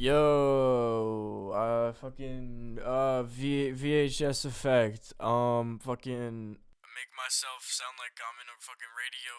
Yo, VHS effect, fucking make myself sound like I'm in a fucking radio.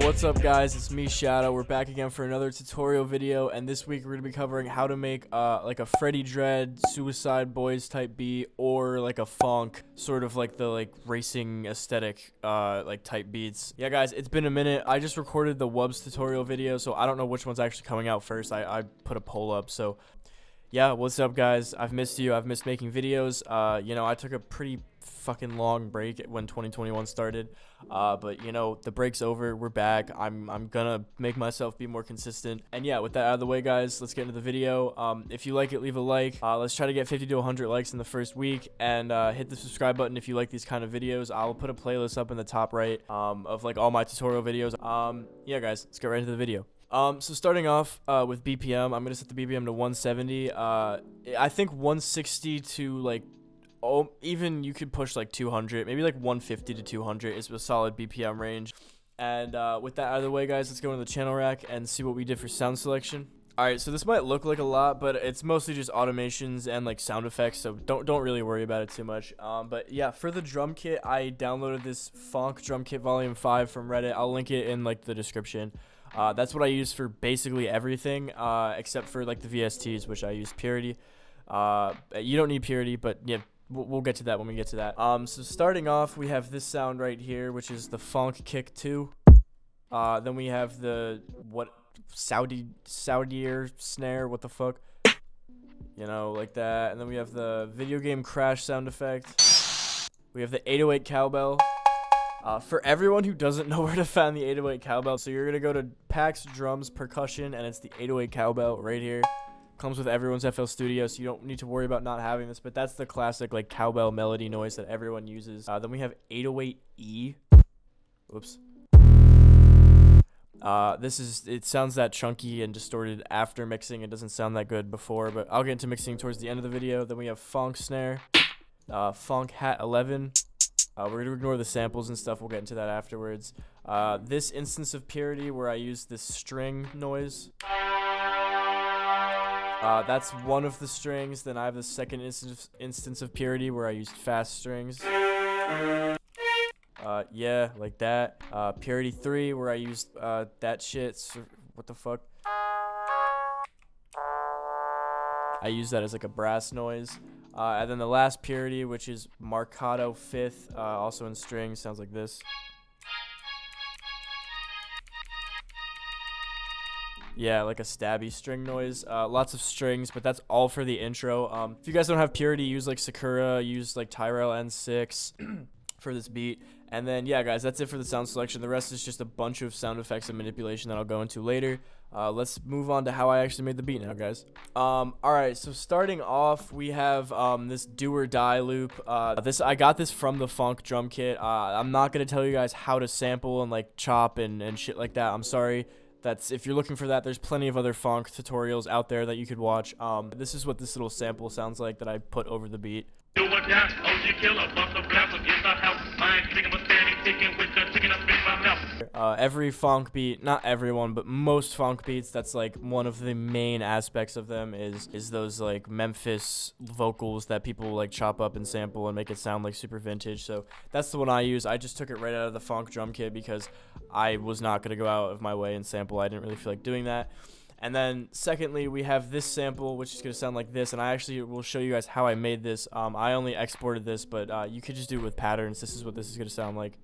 What's up, guys? It's me, Shadow. We're back again for another tutorial video, and this week we're gonna be covering how to make like a Freddie Dread Suicide Boys type beat, or like a Phonk, sort of like the racing aesthetic like type beats. Yeah, guys, it's been a minute. I just recorded the Wubs tutorial video, so I don't know which one's actually coming out first. I put a poll up, so yeah. What's up, guys? I've missed you. I've missed making videos. You know, I took a pretty fucking long break when 2021 started, but you know, the break's over. We're back. I'm gonna make myself be more consistent, and yeah, with that out of the way, guys, let's get into the video. If you like it, leave a like. Let's try to get 50 to 100 likes in the first week, and hit the subscribe button if you like these kind of videos. I'll put a playlist up in the top right of like all my tutorial videos. Yeah, guys, let's get right into the video. So starting off with BPM, I'm gonna set the BPM to 170. I think 160 to like, oh, even you could push like 200, maybe like 150 to 200 is a solid BPM range. And with that out of the way, guys, let's go into the channel rack and see what we did for sound selection. Alright, so this might look like a lot, but it's mostly just automations and like sound effects, so don't really worry about it too much. But yeah, for the drum kit, I downloaded this Phonk drum kit volume 5 from Reddit. I'll link it in like the description. That's what I use for basically everything, except for like the VSTs, which I use Purity. You don't need Purity, but yeah, we'll get to that when we get to that. So starting off, we have this sound right here, which is the Phonk kick 2. Then we have the Saudier snare, what the fuck, you know, like that. And then we have the video game crash sound effect. We have the 808 cowbell. For everyone who doesn't know where to find the 808 cowbell, so you're gonna go to PAX Drums Percussion, and it's the 808 cowbell right here. Comes with everyone's FL Studio, so you don't need to worry about not having this, but that's the classic like cowbell melody noise that everyone uses. Then we have 808E. Oops. It sounds that chunky and distorted after mixing. It doesn't sound that good before, but I'll get into mixing towards the end of the video. Then we have Phonk snare, Phonk hat 11. We're going to ignore the samples and stuff. We'll get into that afterwards. This instance of Purity where I use this string noise. That's one of the strings. Then I have the second instance of Purity where I used fast strings. Yeah, like that. Purity 3 where I used that shit. So, what the fuck? I use that as like a brass noise. And then the last Purity, which is Marcato 5th, also in strings, sounds like this. Yeah, like a stabby string noise. Lots of strings, but that's all for the intro. If you guys don't have Purity, use like Sakura, use like Tyrell N6 for this beat. And then, yeah, guys, that's it for the sound selection. The rest is just a bunch of sound effects and manipulation that I'll go into later. Let's move on to how I actually made the beat now, guys. Alright, so starting off, we have this do or die loop. I got this from the Phonk drum kit. I'm not going to tell you guys how to sample and like chop and shit like that. I'm sorry. If you're looking for that, there's plenty of other Phonk tutorials out there that you could watch. This is what this little sample sounds like that I put over the beat. Every Phonk beat, not everyone, but most Phonk beats, that's like one of the main aspects of them is those like Memphis vocals that people like chop up and sample and make it sound like super vintage. So that's the one I use. I just took it right out of the Phonk drum kit because I was not going to go out of my way and sample. I didn't really feel like doing that. And then secondly, we have this sample, which is going to sound like this, and I actually will show you guys how I made this. I only exported this, but you could just do it with patterns. This is what this is going to sound like.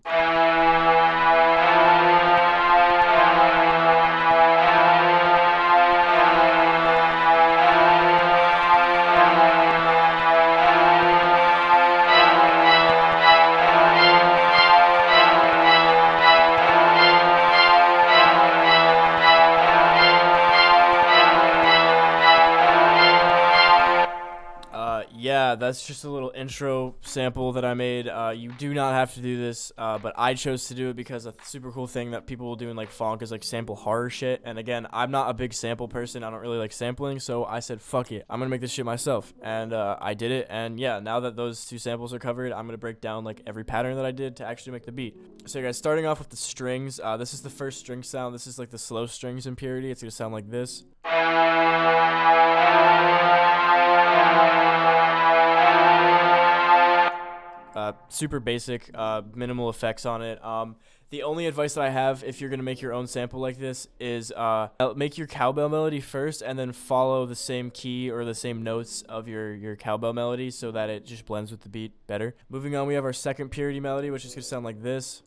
yeah, that's just a little intro sample that I made. You do not have to do this, but I chose to do it because a super cool thing that people will do in like Phonk is like sample horror shit. And again, I'm not a big sample person. I don't really like sampling, so I said fuck it, I'm gonna make this shit myself. And I did it. And yeah, now that those two samples are covered, I'm gonna break down like every pattern that I did to actually make the beat. So guys, starting off with the strings, this is the first string sound. This is like the slow strings in Purity. It's gonna sound like this. Super basic, minimal effects on it. The only advice that I have if you're going to make your own sample like this is make your cowbell melody first and then follow the same key or the same notes of your cowbell melody so that it just blends with the beat better. Moving on, we have our second Purity melody, which is going to sound like this.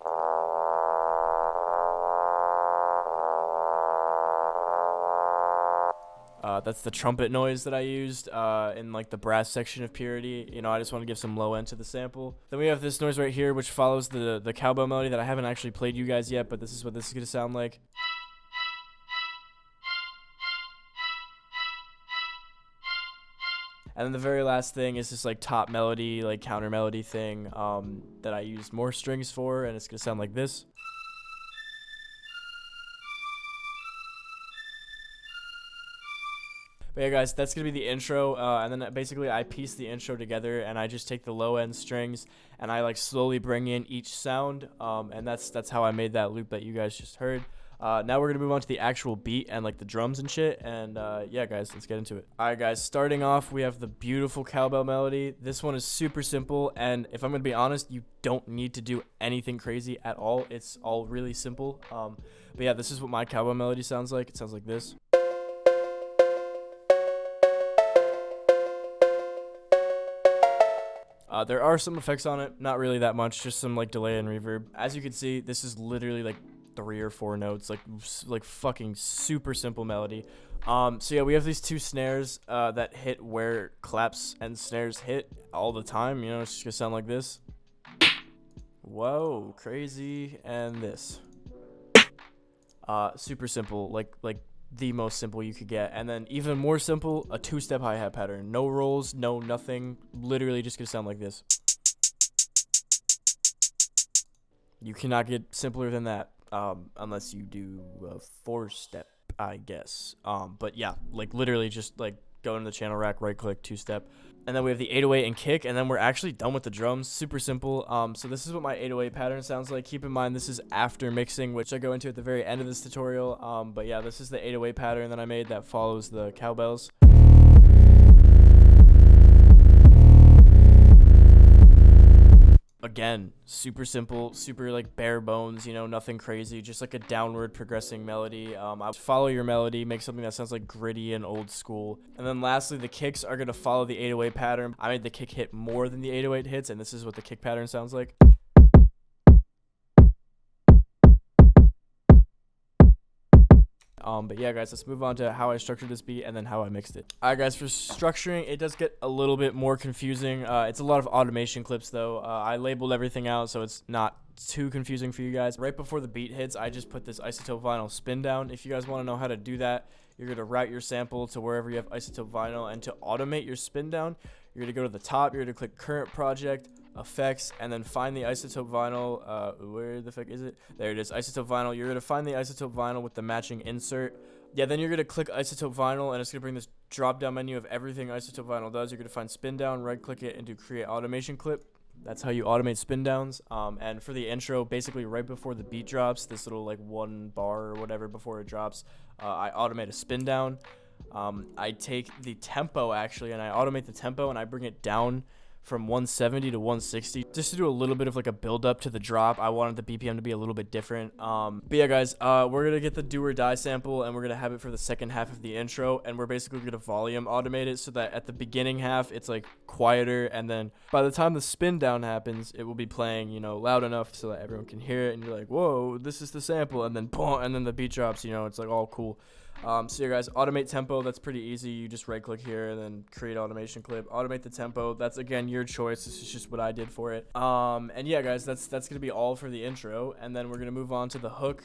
That's the trumpet noise that I used in like the brass section of Purity. You know, I just want to give some low end to the sample. Then we have this noise right here, which follows the cowbell melody that I haven't actually played you guys yet, but this is what this is going to sound like. And then the very last thing is this like top melody, like counter melody thing that I used more strings for, and it's going to sound like this. But yeah, guys, that's going to be the intro, and then basically I piece the intro together, and I just take the low-end strings, and I like slowly bring in each sound, and that's how I made that loop that you guys just heard. Now we're going to move on to the actual beat and like the drums and shit, and yeah, guys, let's get into it. Alright, guys, starting off, we have the beautiful cowbell melody. This one is super simple, and if I'm going to be honest, you don't need to do anything crazy at all. It's all really simple, but yeah, this is what my cowbell melody sounds like. It sounds like this. There are some effects on it, not really that much, just some like delay and reverb. As you can see, this is literally like 3 or 4 notes, like fucking super simple melody. So yeah, we have these 2 snares that hit where claps and snares hit all the time. You know, it's just gonna sound like this. Whoa, crazy, and this. Super simple, like the most simple you could get. And then even more simple, a 2-step hi-hat pattern. No rolls, no nothing, literally just gonna sound like this. You cannot get simpler than that, unless you do a 4-step, I guess. But yeah, like literally just like go into the channel rack, right click, 2-step. And then we have the 808 and kick, and then we're actually done with the drums. Super simple. So this is what my 808 pattern sounds like. Keep in mind, this is after mixing, which I go into at the very end of this tutorial. But yeah, this is the 808 pattern that I made that follows the cowbells. Again, super simple, super like bare bones, you know, nothing crazy, just like a downward progressing melody. I follow your melody, make something that sounds like gritty and old school. And then lastly, the kicks are going to follow the 808 pattern. I made the kick hit more than the 808 hits, and this is what the kick pattern sounds like. But yeah, guys, let's move on to how I structured this beat and then how I mixed it. Alright, guys, for structuring, it does get a little bit more confusing. It's a lot of automation clips, though. I labeled everything out, so it's not too confusing for you guys. Right before the beat hits, I just put this isotope vinyl spin down. If you guys want to know how to do that, you're going to route your sample to wherever you have isotope vinyl, and to automate your spin down, you're going to go to the top, you're going to click current project, effects, and then find the isotope vinyl. Where the fuck is it? There it is, isotope vinyl. You're gonna find the isotope vinyl with the matching insert. Yeah, then you're gonna click isotope vinyl, and it's gonna bring this drop down menu of everything isotope vinyl does. You're gonna find spin down, right click it, and do create automation clip. That's how you automate spin downs. And for the intro, basically right before the beat drops, this little like 1 bar or whatever before it drops, I automate a spin down. I take the tempo actually, and I automate the tempo, and I bring it down from 170 to 160 just to do a little bit of like a build up to the drop. I wanted the BPM to be a little bit different. But yeah, guys, we're gonna get the do or die sample, and we're gonna have it for the second half of the intro, and we're basically gonna volume automate it so that at the beginning half it's like quieter, and then by the time the spin down happens, it will be playing, you know, loud enough so that everyone can hear it, and you're like, whoa, this is the sample, and then boom, and then the beat drops, you know, it's like all cool. So yeah, guys, automate tempo. That's pretty easy. You just right click here and then create automation clip. Automate the tempo. That's again your choice. This is just what I did for it. And yeah, guys, that's gonna be all for the intro. And then we're gonna move on to the hook.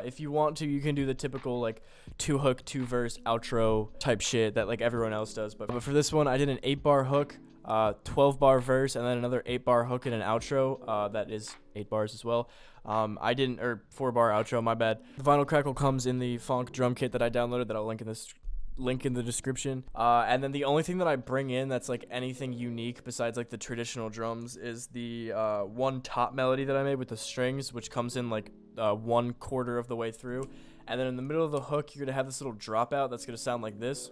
If you want to, you can do the typical like 2 hook, 2 verse outro type shit that like everyone else does. But for this one, I did an 8-bar hook, 12-bar verse, and then another 8-bar hook and an outro. That is 8 bars as well. I didn't, or 4-bar outro, my bad. The vinyl crackle comes in the Phonk drum kit that I downloaded that I'll link in the description. And then the only thing that I bring in that's like anything unique besides like the traditional drums is the one top melody that I made with the strings, which comes in like 1/4 of the way through. And then in the middle of the hook, you're gonna have this little dropout that's gonna sound like this.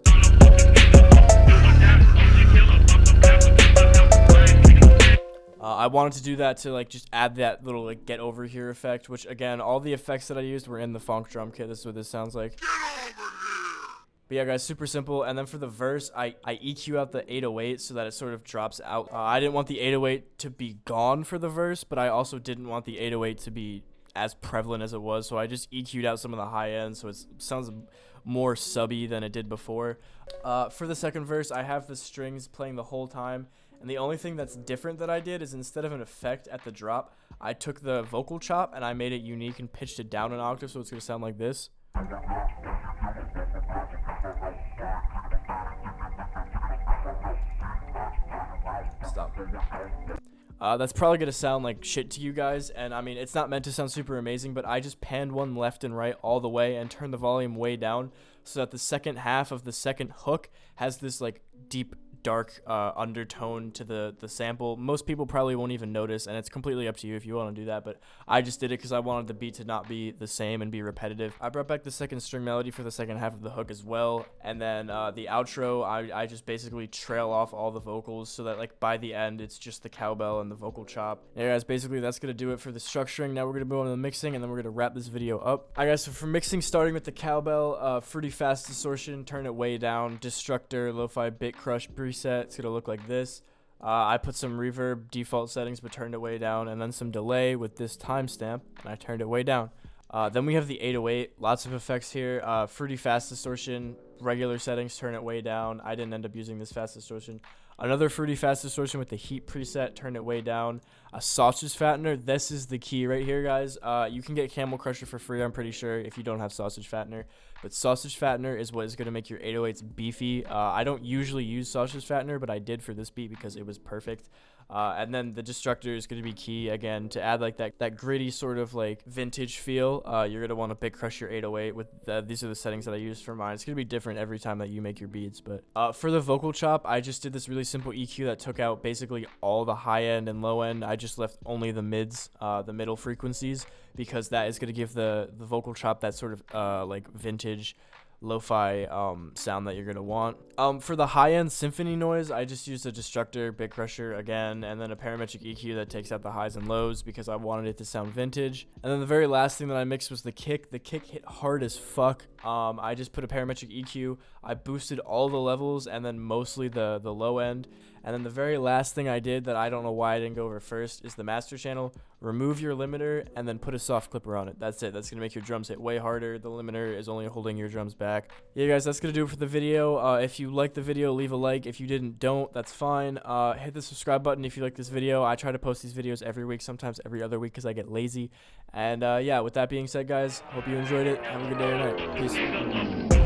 I wanted to do that to like just add that little like get over here effect, which again, all the effects that I used were in the Phonk drum kit. This is what this sounds like. But yeah, guys, super simple. And then for the verse, I EQ out the 808 so that it sort of drops out. I didn't want the 808 to be gone for the verse, but I also didn't want the 808 to be as prevalent as it was. So I just EQ'd out some of the high end, so it sounds more subby than it did before. For the second verse, I have the strings playing the whole time. And the only thing that's different that I did is instead of an effect at the drop, I took the vocal chop and I made it unique and pitched it down an octave, so it's going to sound like this. Stop. That's probably going to sound like shit to you guys, and I mean, it's not meant to sound super amazing, but I just panned one left and right all the way and turned the volume way down so that the second half of the second hook has this like deep dark undertone to the sample. Most people probably won't even notice, and it's completely up to you if you want to do that, but I just did it because I wanted the beat to not be the same and be repetitive. I brought back the second string melody for the second half of the hook as well, and then the outro, I just basically trail off all the vocals so that like by the end it's just the cowbell and the vocal chop. Yeah, guys, basically that's gonna do it for the structuring. Now we're gonna move on to the mixing, and then we're gonna wrap this video up. Alright, guys, so for mixing, starting with the cowbell, Fruity Fast Distortion, turn it way down, Destructor, Lo-Fi Bit Crush preset, it's gonna look like this. I put some reverb default settings but turned it way down, and then some delay with this timestamp, and I turned it way down. Then we have the 808, lots of effects here. Fruity Fast Distortion, regular settings, turn it way down. I didn't end up using this fast distortion. Another Fruity Fast Distortion with the heat preset, turn it way down. A sausage fattener, this is the key right here, guys. You can get Camel Crusher for free, I'm pretty sure, if you don't have sausage fattener. But sausage fattener is what is going to make your 808s beefy. I don't usually use sausage fattener, but I did for this beat because it was perfect. And then the Destructor is going to be key, again, to add like that gritty sort of like vintage feel. You're going to want to bit crush your 808 with these are the settings that I used for mine. It's going to be different every time that you make your beats. But for the vocal chop, I just did this really simple EQ that took out basically all the high end and low end. I just left only the mids, the middle frequencies, because that is going to give the vocal chop that sort of like vintage lo-fi sound that you're gonna want. For the high-end symphony noise, I just used a Destructor, Bit Crusher again, and then a parametric EQ that takes out the highs and lows because I wanted it to sound vintage. And then the very last thing that I mixed was the kick. The kick hit hard as fuck. I just put a parametric EQ. I boosted all the levels and then mostly the low end. And then the very last thing I did that I don't know why I didn't go over first is the master channel. Remove your limiter and then put a soft clipper on it. That's it. That's going to make your drums hit way harder. The limiter is only holding your drums back. Yeah, guys, that's going to do it for the video. If you liked the video, leave a like. If you didn't, don't. That's fine. Hit the subscribe button if you like this video. I try to post these videos every week, sometimes every other week because I get lazy. And yeah, with that being said, guys, hope you enjoyed it. Have a good day or night. Peace.